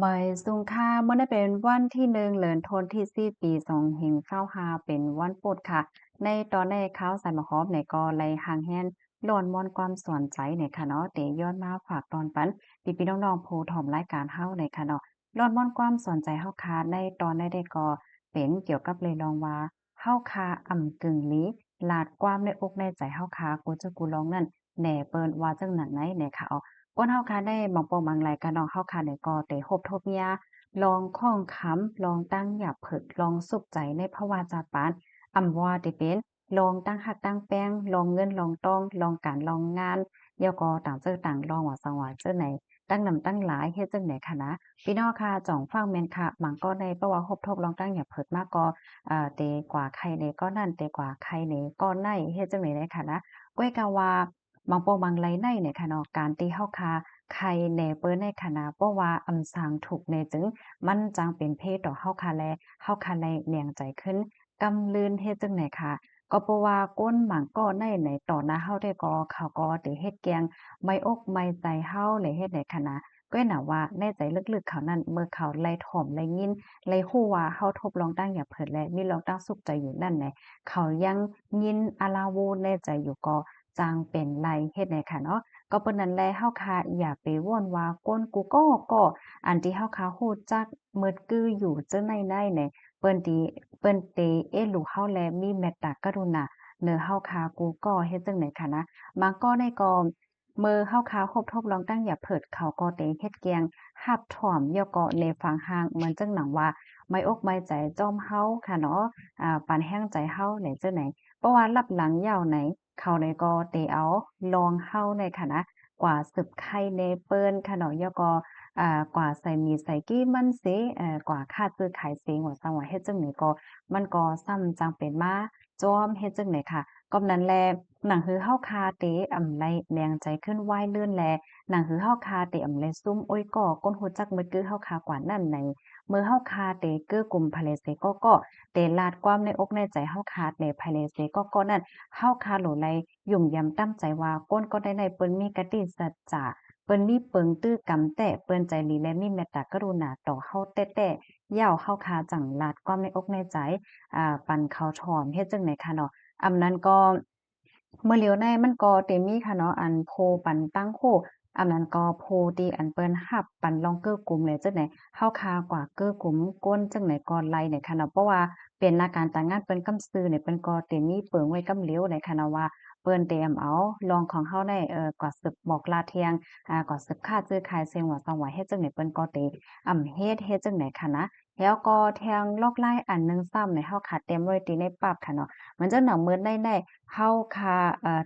บ่ายสุงค่าเมื่อได้เป็นวันที่1เดือนธันวาคมที่ปี2565เป็นวันพุธค่ะในตอนในข่าวสารมาฮอบในก็ไล่ห่างแฮนร้อนม่อนความสนใจในค่ะเนาะเตย้อนมาฝากตอนปันพี่ๆน้องๆผู้ถอมรายการเฮาในค่ะเนาะร้อนม่อนความสนใจเฮาค่ะในตอนได้ก็เป็นเกี่ยวกับเลยลองว่าเฮาค่ะอ่ำกึ่งลี้ลาดความในอกในใจเฮาค่ะกูจะกูลองนั่นแหน่เปิ้นว่าจังหนังไหนแหน่ค่ะเอา ก้นเฮาค่ะได้หมองปองบางไหลกะเนาะเฮาค่ะได้ก็ได้ฮบทบยาลองข้องค้ำลองตั้งหยับเผิดลองสุขใจในภาวะจาปานอำว่าได้เป็นลองตั้งหักตั้งแป้งลองเงินลองต้องลองการลองงานแล้วก็ต่างเจอต่างลองว่าสังว่าเจอไหนตั้งนำตั้งหลายเฮ็ดจังไหนคะนะพี่น้องค่ะจ่องฟังแม่นค่ะบางก็ได้เพราะว่าฮบทบลองตั้งหยับเผิดมาก็เตกว่าใครเนก็นั่นเตกว่าใครเนก็ไหนเฮ็ดจังไหนได้ค่ะนะก้อยกะว่าบางปองบางไหลในเนี่ยค่ะเนาะการที่เฮาค่ะ ใครแหน่เปิ้นในคณะเพราะว่าอำสางถูกแหน่จึงมันจังเป็นเพศต่อเฮาค่ะแลเฮาค่ะแลเนียงใจขึ้นกำลืนเฮ็ดจังไหนค่ะก็เพราะว่าก้นหมั่งก้อในต่อหน้าเฮาได้ก็เขาก็ได้เฮ็ดแกงไม่อกไม่ใจเฮาเลยเฮ็ดในคณะก็น่ะว่าในใจลึกๆเขานั้นเมื่อเขาไล่ถ่อมไล่ยินไล่ฮู้ว่าเฮาทบลองตั้งอย่าเผิดและมีลองตั้งสุขใจอยู่นั่นแหละเขายังยินอาลาโวในใจอยู่ก็จังเป็นไรเฮ็ดในค่ะเนาะ ก็เปิ้นนั่นแหละเฮาค่ะอย่าไปว่นว่าก้นกูก็อันที่เฮาค่ะฮู้จักเมิดกืออยู่เจ้าในเนี่ยเปิ้นติเอะลูกเฮาแลมีเมตตากรุณาเนอเฮาค่ะกูก็เฮ็ดจั่งใดค่ะนะบางก็ในก็เมื่อเฮาค่ะคบทบลองตั้งอย่าเพิดเขาก็ได้เฮ็ดแกงรับถ่อมย่อก็ในฟังห่างเหมือนจังหนังว่าไม้อกไม้ใจจ้อมเฮาค่ะเนาะปานแห้งใจเฮาไหนจั่งไหนเพราะว่ารับหลังยาวไหนเขาในก็เตเอาลองเฮาในค่ะนะ กว่าสืบไข่ในเปิ้นค่ะเนาะแล้วก็กว่าใส่หมี่ใส่กี้มันเสกว่าคาซื้อขายเสว่าซังว่าเฮ็ดจั่งใดก็มันก็ซ้ำจังเป็นมาจ้อมเฮ็ดจั่งใดค่ะก็นั้นแลหนังหือเฮาคาเตอำไลแรงใจขึ้นไหว้เลื่อนแลหนังหือเฮาคาเตอำไลซุ่มโอ้ยก่อก้นฮู้จักมึกกือเฮาคากว่านั้นในเมื่อเฮาคาเตเกื้อกลุ่มภายในเสก็เตลาดความในอกในใจเฮาคาในภายในเสก็นั้น เฮาคาโหลไลยุ่มยำตั้มใจว่าก้นก็ได้ในเปิ้นมีกติสัจจะเปิ้นมีเปิงตื้อกำแต้เปิ้นใจดีและมีเมตตากรุณาต่อเฮาแต้ๆยาวเฮาคาจังลาดความในอกในใจปันเขาถอนเฮ็ดจังไหนค่ะเนาะอำนั้นก็เมื่อเหลียวในมันก็เตมีค่ะเนาะอันโพปันตั้งโคอันนั้นก็โพที่อันเปิ้นรับปันลองเก้อกลุ่มเลยจังไหนเฮาคากว่าเก้อกลุ่มก้นจังไหนก็ไล่เนี่ยค่ะเนาะเพราะว่าเป็นหน้าการต่างงานเปิ้นกำซื้อเนี่ยเปิ้นก็เตมีเปิงไว้กำเหลียวเนี่ยค่ะเนาะว่าเปิ้นเตรียมเอาลองของเฮาได้กว่าสืบบอกลาเทียงกว่าสืบค่าซื้อขายเสียงว่าซังว่าเฮ็ดจังไหนเปิ้นก็เตเฮ็ดจังไหนค่ะนะแล้วก็แทงลอกไล่อันหนึ่งซ้ำในเฮาขาเตรียมไว้ตีในปรับค่ะเนาะมันจะหนำมื้อได้เฮาคา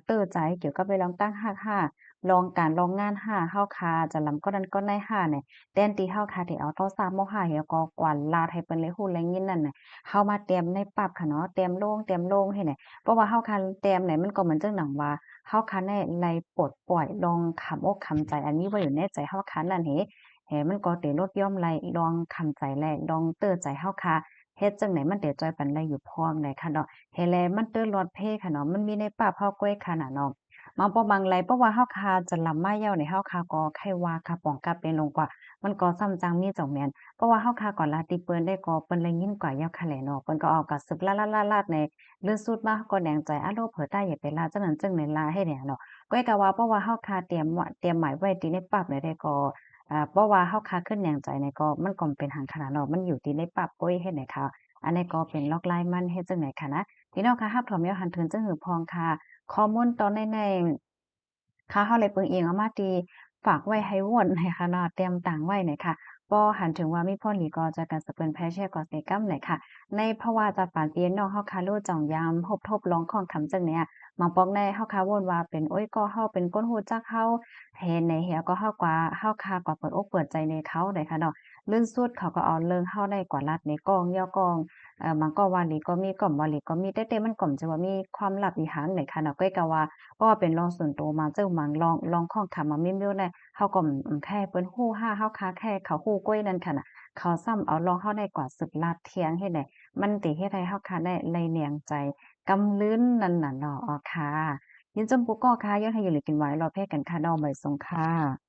เตื้อใจเกี่ยวกับไปลองตั้ง5ลองการลองงาน5เฮาคาจะลำก็นั้นก็ได้5เนี่ยแต้นที่เฮาคาที่เอาต่อ3ม5แล้วก็กว่าลาดให้เปิ้นเลยฮู้เลยยินนั่นน่ะเฮามาเตรียมในปรับค่ะเนาะเตรียมโล่งให้เนี่ยเพราะว่าเฮาคันเตรียมเนี่ยมันก็เหมือนจังหนังว่าเฮาคันได้ไล่ปลดปล่อยลองขำอกขำใจอันนี้ไว้อยู่ในใจเฮาคันนั่นมันก็ได้ลดหย่อมไล่ลองขำใจแลลองเตื้อใจเฮาคาเฮ็ดจังไหนมันได้จ่อยปานใดอยู่พร้อมได้ค่ะเนาะ เฮแลมันเตื้อรอดเพค่ะเนาะมันมีในป่าเผาก้วยค่ะน่ะเนาะบางปอบางไรเพราะว่าเฮาคาจะลำมาเย้าในเฮาคาก็ไข้ว่าคาป้องกาเป็นลงกว่ามันก็ซ้ำจังมีจ่องแม่นเพราะว่าเฮาคาก่อนลาติเปิ้นได้ก็เปิ้นเลยยินกว่าเย้าค่ะแหละเนาะเปิ้นก็เอากะสึกลาดๆๆในลือสุดมาเฮาก็แดงใจอะโลเผลอใต้อย่าไปลาดจังนั้นจังไหนลาให้เนี่ยเนาะก้อยกะว่าเพราะว่าเฮาคาเตรียมหมายไว้ที่ในปรับเลยได้ก็เพราะว่าเฮาคาขึ้นแหนงใจเนี่ยก็มันก็เป็นหังขนาดเนาะมันอยู่ที่ในปรับก้อยเฮ็ดไหนคะอันนี้ก็เป็นลอกลายมันเฮ็ดจังไหนคะนะ พี่น้องคะรับถอมยอหันถึงจังหือพองค่ะข้อมูลตอนในค่ะเฮาเลยเปิงเองเอามาตีฝากไว้ให้วนให้ค่ะเนาะเตรียมตังไว้หน่อยค่ะบ่หันถึงว่ามีพ่อหลีก็จะกันสะเปิ้นแพ่แช่ก็เสกำหน่อยค่ะในภาวะจะปานเปียนน้องเฮาคาโลจ่องยามพบทบลองของคำจังเนี่ยบางปอกในเฮาคาวนว่าเป็นโอ๊ยก็เฮาเป็นก้นฮู้จักเฮาแทนในเหียก็เฮากว่าเฮาคากว่าเปิดอกเปิดใจในเขาได้ค่ะเนาะลื่นสุดเขาก็เอาเรื่องเฮาได้กว่าลัดในกองย่อกอง มันก็ว่าหลีก็มีก่อมว่าหลีก็มีแต่มันก่อมจะว่ามีความลับอีหังไหนค่ะเนาะก้อยก็ว่าเพราะว่าเป็นรองส่วนตัวมาเจ้าหมังลองข้องคำมามี้วๆได้เฮาก็แค่เปิ้นฮู้ห้าเฮาค้าแค่เขาฮู้ก้อยนั่นค่ะน่ะเขาซ้ำเอาลองเฮาได้กว่าสึกลาดเทียงเฮ็ดได้มันติเฮ็ดให้เฮาค่ะได้ไล่เนียงใจกำลื้นนั่นน่ะเนาะอ๋อค่ะยินจมปุกก็ค่ะย้อนให้อยู่หลีกินไว้รอเพศกันค่ะดอกใบสงค่ะ